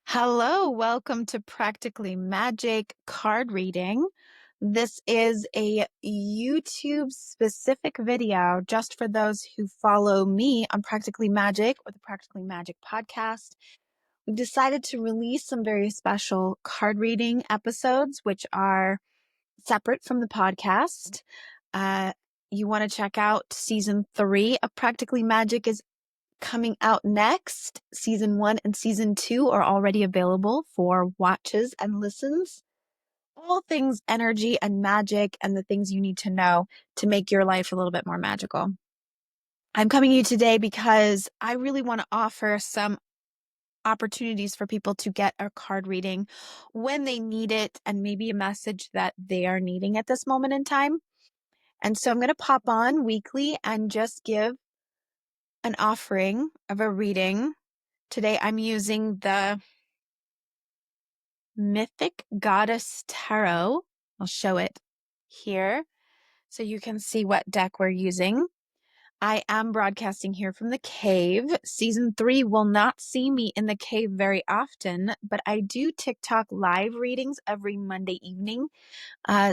Hello, welcome to Practically Magic card reading. This is a YouTube specific video just for those who follow me on Practically Magic or the Practically Magic podcast. We've decided to release some very special card reading episodes, which are separate from the podcast. Uh, you want to check out season 3 of Practically Magic is coming out next. Season 1 and season 2 are already available for watches and listens. All things energy and magic and the things you need to know to make your life a little bit more magical. I'm coming to you today because I really want to offer some opportunities for people to get a card reading when they need it and maybe a message that they are needing at this moment in time. And so I'm going to pop on weekly and just give an offering of a reading. Today I'm using the Mythic Goddess Tarot. I'll show it here so you can see what deck we're using. I am broadcasting here from the cave. Season 3 will not see me in the cave very often, but I do TikTok live readings every Monday evening.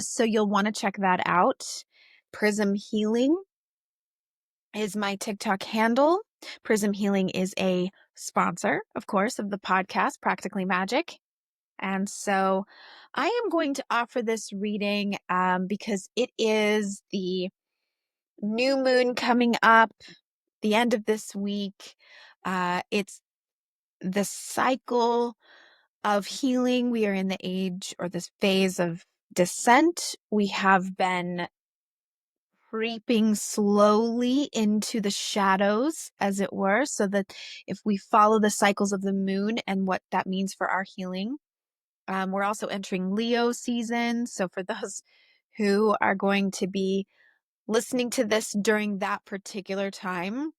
So you'll want to check that out. Prism Healing is my TikTok handle. Prism Healing is a sponsor, of course, of the podcast, Practically Magic. And so I am going to offer this reading because it is the new moon coming up, the end of this week. It's the cycle of healing. We are in the age or this phase of descent. We have been creeping slowly into the shadows, as it were, so that if we follow the cycles of the moon and what that means for our healing. We're also entering Leo season. So for those who are going to be listening to this during that particular time,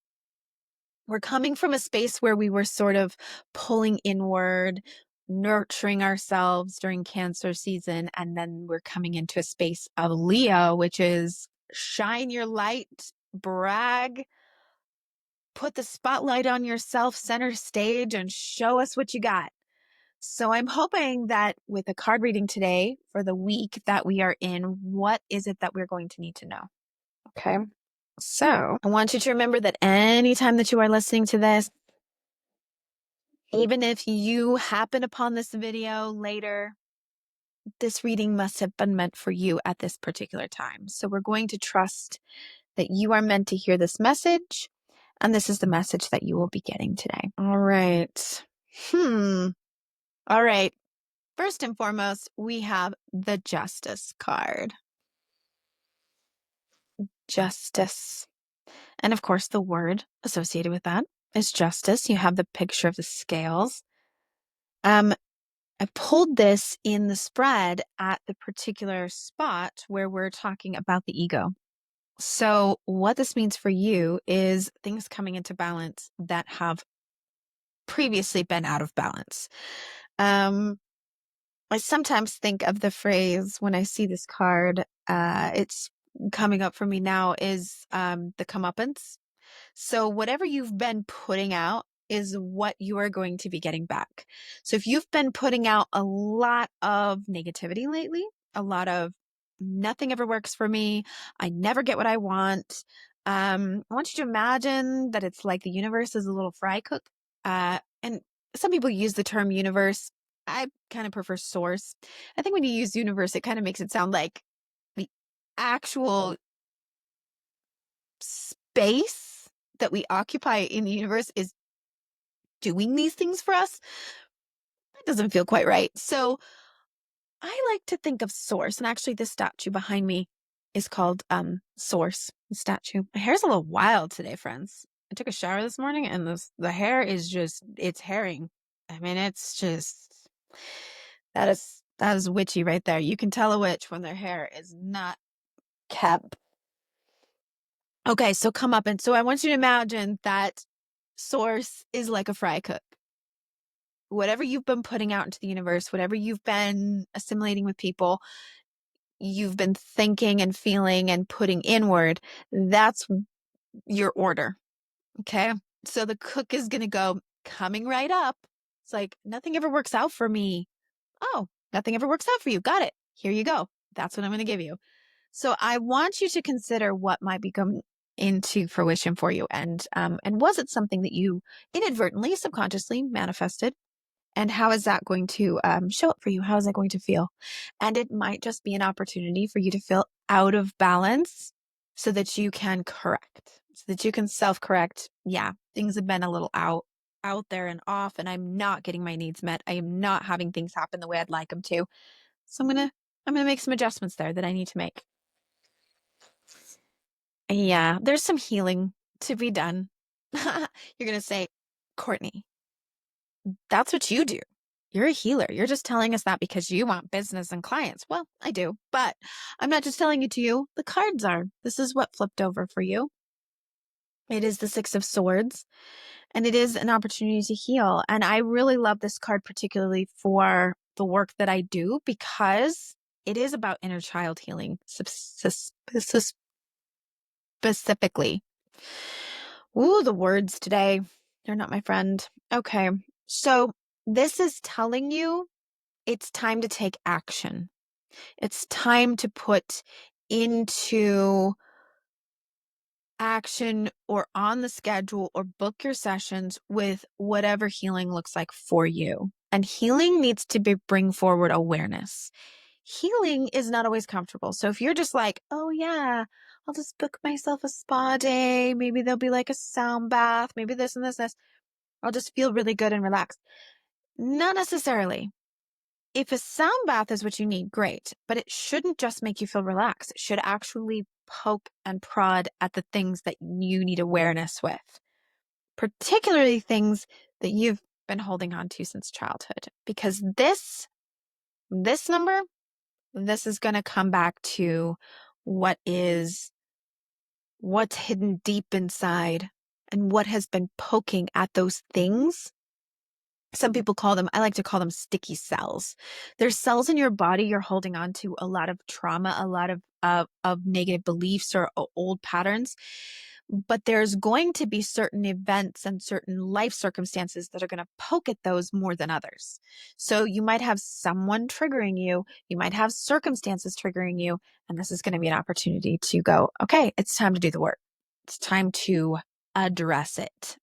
we're coming from a space where we were sort of pulling inward, nurturing ourselves during Cancer season. And then we're coming into a space of Leo, which is shine your light, brag, put the spotlight on yourself, center stage, and show us what you got. So I'm hoping that with the card reading today for the week that we are in, what is it that we're going to need to know? Okay. So I want you to remember that anytime that you are listening to this, even if you happen upon this video later, this reading must have been meant for you at this particular time. So we're going to trust that you are meant to hear this message, and this is the message that you will be getting today. All right. All right. First and foremost, we have the Justice card. Justice. And of course, the word associated with that is justice. You have the picture of the scales. I pulled this in the spread at the particular spot where we're talking about the ego. So what this means for you is things coming into balance that have previously been out of balance. I sometimes think of the phrase when I see this card, it's coming up for me now is the comeuppance. So whatever you've been putting out is what you are going to be getting back. So if you've been putting out a lot of negativity lately, a lot of nothing ever works for me, I never get what I want. I want you to imagine that it's like the universe is a little fry cook. And some people use the term universe. I kind of prefer source. I think when you use universe, it kind of makes it sound like the actual space that we occupy in the universe is doing these things for us. That doesn't feel quite right. So I like to think of source. And actually, this statue behind me is called Source statue. My hair's a little wild today, friends. I took a shower this morning and the hair is just, it's herring. I mean, it's just, that is witchy right there. You can tell a witch when their hair is not kept. Okay, so come up. And so I want you to imagine that source is like a fry cook. Whatever you've been putting out into the universe, whatever you've been assimilating with people, you've been thinking and feeling and putting inward, that's your order. Okay. So the cook is going to go coming right up. It's like, nothing ever works out for me. Oh, nothing ever works out for you. Got it. Here you go. That's what I'm going to give you. So I want you to consider what might be coming into fruition for you. And was it something that you inadvertently, subconsciously manifested? And how is that going to show up for you? How is that going to feel? And it might just be an opportunity for you to feel out of balance so that you can correct, so that you can self-correct. Yeah, things have been a little out there and off, and I'm not getting my needs met. I am not having things happen the way I'd like them to. So I'm gonna make some adjustments there that I need to make. Yeah, there's some healing to be done. You're gonna say, Courtney, that's what you do. You're a healer. You're just telling us that because you want business and clients. Well, I do, but I'm not just telling it to you. The cards are. This is what flipped over for you. It is the Six of Swords, and it is an opportunity to heal. And I really love this card, particularly for the work that I do, because it is about inner child healing specifically. Ooh, the words today. They're not my friend. Okay. So this is telling you it's time to take action. It's time to put into action or on the schedule or book your sessions with whatever healing looks like for you. And healing needs to bring forward awareness. Healing is not always comfortable. So if you're just like, oh yeah, I'll just book myself a spa day. Maybe there'll be like a sound bath. Maybe this and this. I'll just feel really good and relaxed. Not necessarily. If a sound bath is what you need, great, but it shouldn't just make you feel relaxed. It should actually poke and prod at the things that you need awareness with, particularly things that you've been holding on to since childhood. Because this number, this is going to come back to what's hidden deep inside and what has been poking at those things. Some people I like to call them sticky cells. There's cells in your body you're holding on to a lot of trauma, a lot of negative beliefs or old patterns. But there's going to be certain events and certain life circumstances that are going to poke at those more than others. So you might have someone triggering you. You might have circumstances triggering you. And this is going to be an opportunity to go, okay, it's time to do the work. It's time to address it.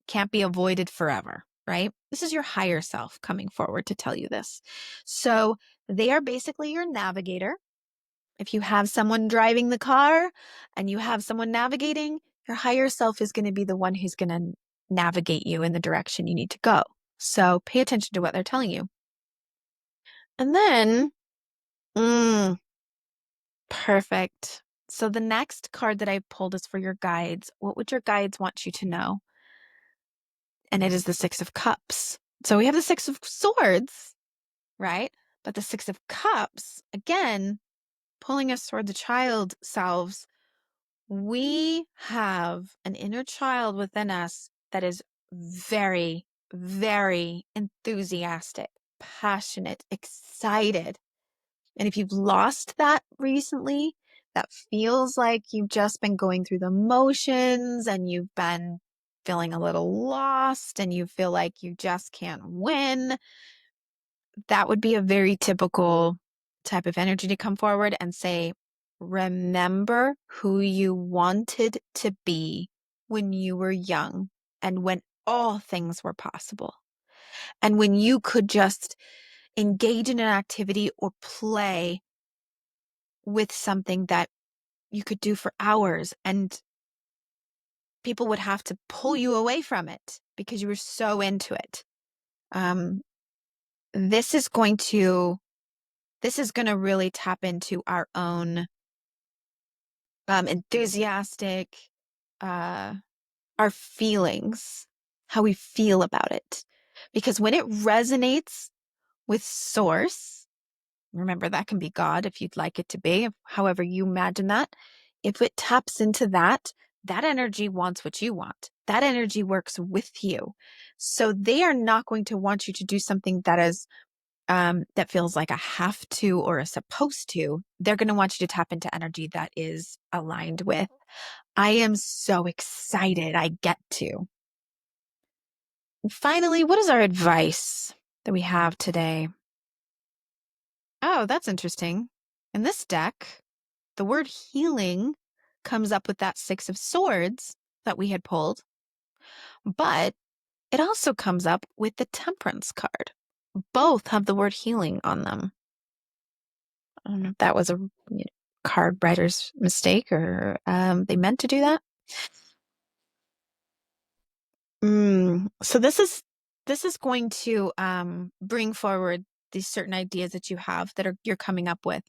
Can't be avoided forever, right? This is your higher self coming forward to tell you this. So they are basically your navigator. If you have someone driving the car and you have someone navigating, your higher self is going to be the one who's going to navigate you in the direction you need to go. So pay attention to what they're telling you. And then, perfect. So the next card that I pulled is for your guides. What would your guides want you to know? And it is the Six of Cups. So we have the Six of Swords, right? But the Six of Cups, again, pulling us toward the child selves, we have an inner child within us that is very, very enthusiastic, passionate, excited. And if you've lost that recently, that feels like you've just been going through the motions and you've been feeling a little lost and you feel like you just can't win, that would be a very typical type of energy to come forward and say, remember who you wanted to be when you were young and when all things were possible. And when you could just engage in an activity or play with something that you could do for hours and people would have to pull you away from it because you were so into it. This is going to really tap into our own enthusiastic, our feelings, how we feel about it. Because when it resonates with source, remember that can be God if you'd like it to be, however you imagine that. If it taps into that, that energy wants what you want. That energy works with you. So they are not going to want you to do something that is that feels like a have to or a supposed to. They're going to want you to tap into energy that is aligned with, I am so excited I get to. Finally, what is our advice that we have today? Oh, that's interesting. In this deck, the word healing comes up with that Six of Swords that we had pulled, but it also comes up with the Temperance card. Both have the word healing on them. I don't know if that was a card writer's mistake or they meant to do that. So this is going to bring forward these certain ideas that you have that you're coming up with.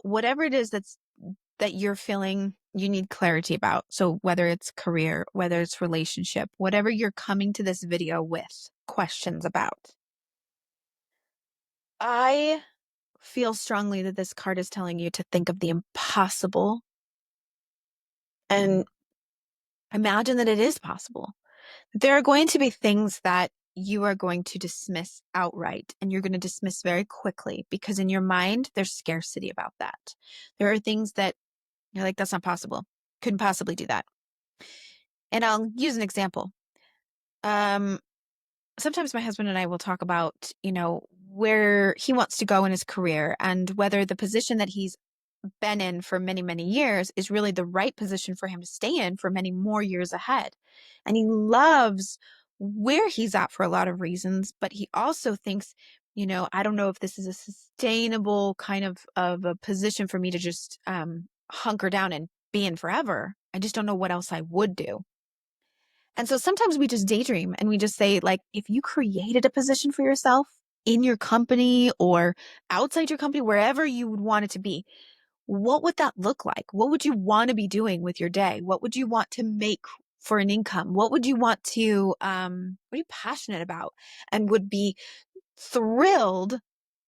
Whatever it is that you're feeling you need clarity about. So whether it's career, whether it's relationship, whatever you're coming to this video with questions about. I feel strongly that this card is telling you to think of the impossible and imagine that it is possible. There are going to be things that you are going to dismiss outright and you're going to dismiss very quickly because in your mind, there's scarcity about that. There are things that you're like, that's not possible. Couldn't possibly do that. And I'll use an example. Um, Sometimes my husband and I will talk about, where he wants to go in his career and whether the position that he's been in for many, many years is really the right position for him to stay in for many more years ahead. And he loves where he's at for a lot of reasons, but he also thinks, I don't know if this is a sustainable kind of a position for me to just hunker down and be in forever. I just don't know what else I would do. And so sometimes we just daydream and we just say, like, if you created a position for yourself in your company or outside your company, wherever you would want it to be, what would that look like? What would you want to be doing with your day? What would you want to make for an income? What would you want to, what are you passionate about? And would be thrilled,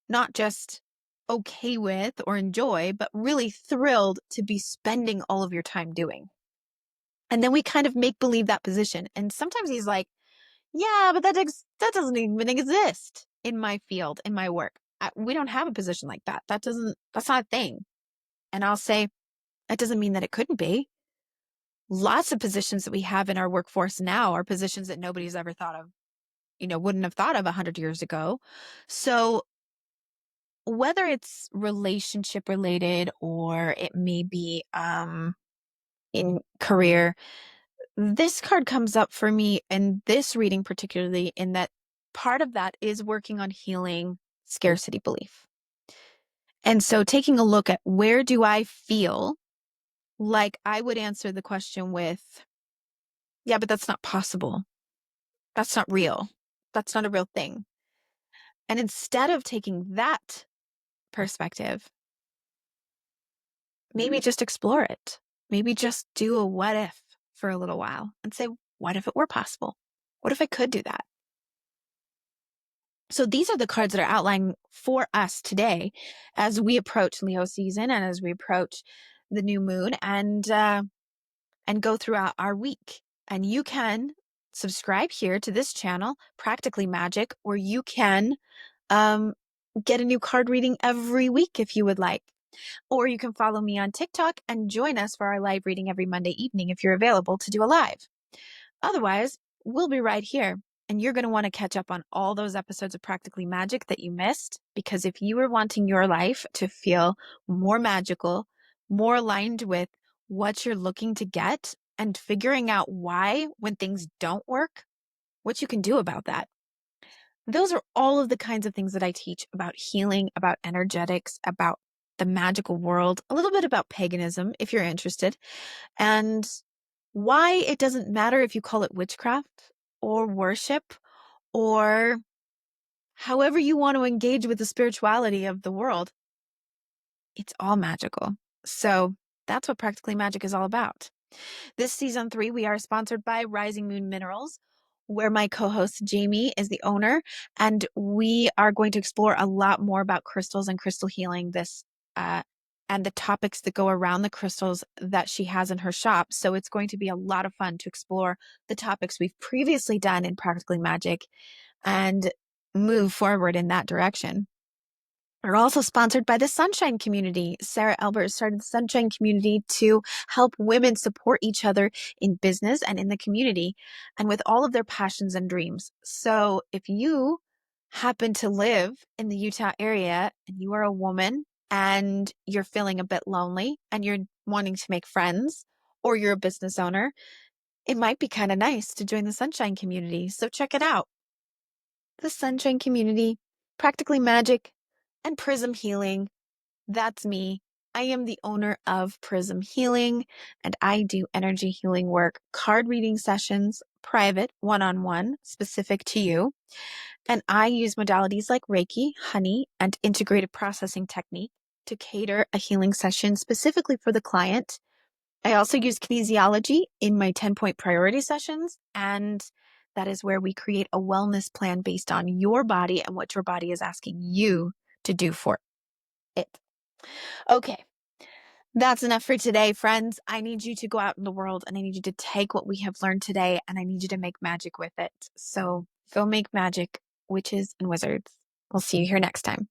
not just okay with or enjoy, but really thrilled to be spending all of your time doing. And then we kind of make believe that position. And sometimes he's like, yeah, but that doesn't even exist in my field, in my work. We don't have a position like that. That's not a thing. And I'll say, that doesn't mean that it couldn't be. Lots of positions that we have in our workforce now are positions that nobody's ever thought of, wouldn't have thought of 100 years ago. So whether it's relationship related or it may be in career, this card comes up for me in this reading, particularly in that part of that is working on healing scarcity belief. And so taking a look at where do I feel like I would answer the question with, yeah, but that's not possible. That's not real. That's not a real thing. And instead of taking that perspective, maybe just explore it. Maybe just do a what if for a little while and say, what if it were possible? What if I could do that? So these are the cards that are outlined for us today as we approach Leo season and as we approach the new moon and go throughout our week. And you can subscribe here to this channel, Practically Magic, where you can get a new card reading every week if you would like. Or you can follow me on TikTok and join us for our live reading every Monday evening if you're available to do a live. Otherwise, we'll be right here. And you're going to want to catch up on all those episodes of Practically Magic that you missed, because if you are wanting your life to feel more magical, more aligned with what you're looking to get, and figuring out why when things don't work, what you can do about that. Those are all of the kinds of things that I teach about healing, about energetics, about the magical world, a little bit about paganism, if you're interested, and why it doesn't matter if you call it witchcraft or worship or however you want to engage with the spirituality of the world. It's all magical. So that's what Practically Magic is all about. This season 3, we are sponsored by Rising Moon Minerals, where my co-host Jamie is the owner, and we are going to explore a lot more about crystals and crystal healing and the topics that go around the crystals that she has in her shop. So it's going to be a lot of fun to explore the topics we've previously done in Practically Magic and move forward in that direction. We're also sponsored by the Sunshine Community. Sarah Albert started the Sunshine Community to help women support each other in business and in the community and with all of their passions and dreams. So if you happen to live in the Utah area and you are a woman and you're feeling a bit lonely and you're wanting to make friends, or you're a business owner, it might be kind of nice to join the Sunshine Community. So check it out. The Sunshine Community, Practically Magic, and Prism Healing. That's me. I am the owner of Prism Healing, and I do energy healing work, card reading sessions, private, one-on-one, specific to you. And I use modalities like Reiki, honey, and integrated processing technique to cater a healing session specifically for the client. I also use kinesiology in my 10-point priority sessions, and that is where we create a wellness plan based on your body and what your body is asking you to do for it. Okay, that's enough for today, friends. I need you to go out in the world and I need you to take what we have learned today and I need you to make magic with it. So go make magic, witches and wizards. We'll see you here next time.